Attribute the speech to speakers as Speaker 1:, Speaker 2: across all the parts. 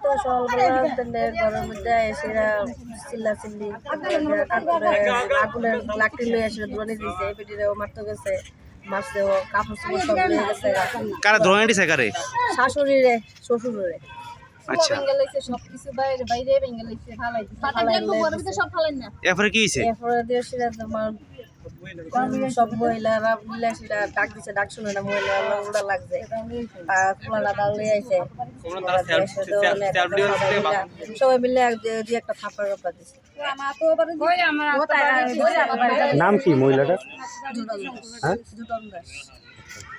Speaker 1: তো সকালবেলা ঘরের মধ্যে এসেরা চিল্লাচিল্লি আগুনের লাকড়ি লয়ে এসে ধরে দিয়েছে পেটিরেও মারতে গেছে মারছেও কাপড় চোপড় সব লয়ে গেছে
Speaker 2: কারা ধরে দিছে কারে?
Speaker 1: শাশুড়িরে শ্বশুরে
Speaker 2: আচ্ছা
Speaker 1: সবকিছু বাইরে বাইরে ভেঙে লাইছে
Speaker 2: এরপরে কি হয়েছে?
Speaker 1: এরপরে দিয়ে সেটা তোমার সব মহিলারা মিলে সেটা ডাক দিচ্ছে, ডাক শুনে না মহিলারা ওরা লাগছে খোলা ডাল নিয়ে আইছে সবাই মিলে দিয়ে একটা থাপার ব্যাপার দিচ্ছে।
Speaker 3: নাম কি মহিলাটা?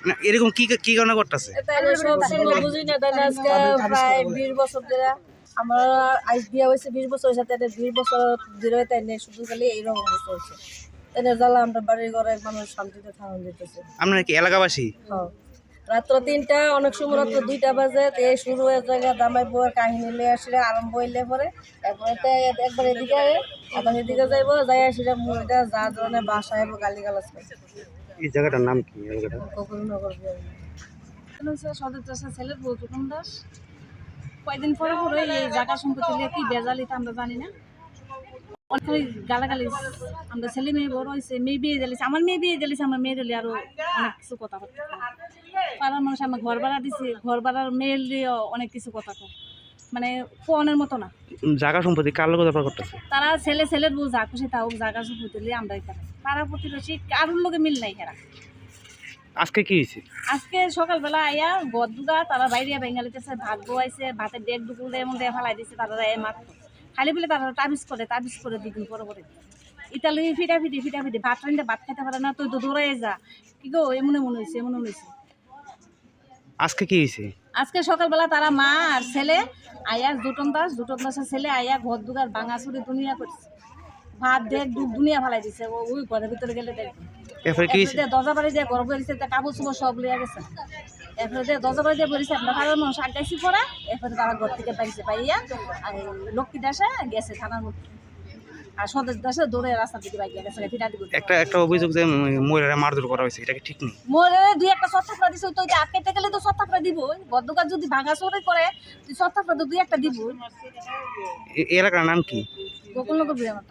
Speaker 2: না এরকম কি কি কারণে করতেছে?
Speaker 1: বুঝি না তাই আজকে প্রায় 20 বছর ধরে আমার আইস বিয়া হয়েছে 20 বছর হয়েছে, তাই 20 বছর ধরে তাই শুধু খালি এইরকম চলছে। তাই জ্বালা আমরা বাড়ির ঘরে মানুষ শান্তিতে থাকুন দিতেছে।
Speaker 2: আপনারা কি এলাকাবাসী?
Speaker 1: রাত্র 3টা অনেক সময় রাত্র 2টা বাজে এই শুরু হয়ে জায়গা জামাই বউয়ের কাহিনী লিয়ে আসলে আরম্ভ হইলে পরে এরপরে একবার এদিকে আবার এদিকে যাইব যাই আসলে মুড়িটা যা ধরনের বাসা এবং গালি গালাজ করছে।
Speaker 3: এই জায়গাটার নাম কি? জায়গাটা
Speaker 1: কখননগর
Speaker 4: সদর ছেলের বউ টুকুন দাস কয়েকদিন পরে পরে এই জায়গা সম্পত্তি নিয়ে কি বেজালিতে আমরা জানি না, অনেক গালাগালি আমরা ছেলে মেয়ে বড় হয়েছে, মেয়ে বিয়ে জ্বালিয়েছে, আমার মেয়ে বিয়ে জ্বালিয়েছে, আমার মেয়ের হলে আরো অনেক কিছু কথা বলতে পাড়ার মানুষ আমার ঘর ভাড়া দিছে, ঘর ভাড়ার মেয়ের নিয়েও অনেক কিছু কথা কয়, মানে ফোনের মতো না।
Speaker 3: জায়গা সম্পত্তি কার লোক ব্যাপার করতেছে?
Speaker 4: তারা ছেলের বউ যা খুশি তাও জায়গা সম্পত্তি নিয়ে আমরা এখানে পাড়া প্রতিবেশী কারোর লোকে মিল নাই হেরা।
Speaker 3: আজকে কি হয়েছে?
Speaker 4: আজকে সকালবেলা আইয়া গদুগা তারা বাইরে বেঙ্গালিতেছে, ভাত বয়াইছে, ভাতের ডেক দুপুরে এমন দিয়ে ফেলাই দিচ্ছে, তারা মাত্র খালি বলে তারা তাবিজ করে দুদিন পরে পরে ইতালি ফিটাফিটি ভাত রান্না ভাত খাইতে পারে না, তুই তো দৌড়াই যা কি গো এমন হয়েছে।
Speaker 3: আজকে কি হয়েছে?
Speaker 4: আজকে সকালবেলা তারা মা আর ছেলে আইয়া দুটন দাসের ছেলে আইয়া ঘর দুগার ভাঙাচুরি দুনিয়া করছে, ভাত ডেক দুনিয়া ফেলাই দিছে, ওই ঘরের ভিতরে গেলে দেখবে দরজা বাড়ি দিয়ে গরম করেছে, কাপড় চোপড় সব লিয়ে গেছে, এরপরে দরজা বাড়ি দিয়ে বলেছে আমরা কারোর মানুষ আগাইছি পড়া, এরপরে তারা ঘর থেকে পাইছে পাইয়া আর লক্ষ্মী দাসে গেছে থানার মধ্যে, আর সদর দাসে দৌড়ে রাস্তার দিকে বাইকে গেছে ফিটা দিকে।
Speaker 2: একটা অভিযোগ যে মহিলারা মারধর করা হয়েছে, এটা কি ঠিক নেই?
Speaker 4: মোরে দুই একটা সত্তাপড়া দিছে, তো আটকাইতে গেলে তো সত্তাপড়া দিব, বদ্ধকার যদি ভাঙা চোরে করে তুই সত্তাপড়া তো দুই একটা দিব।
Speaker 2: এলাকার নাম কি?
Speaker 4: গোকুলনগর বিরামতা।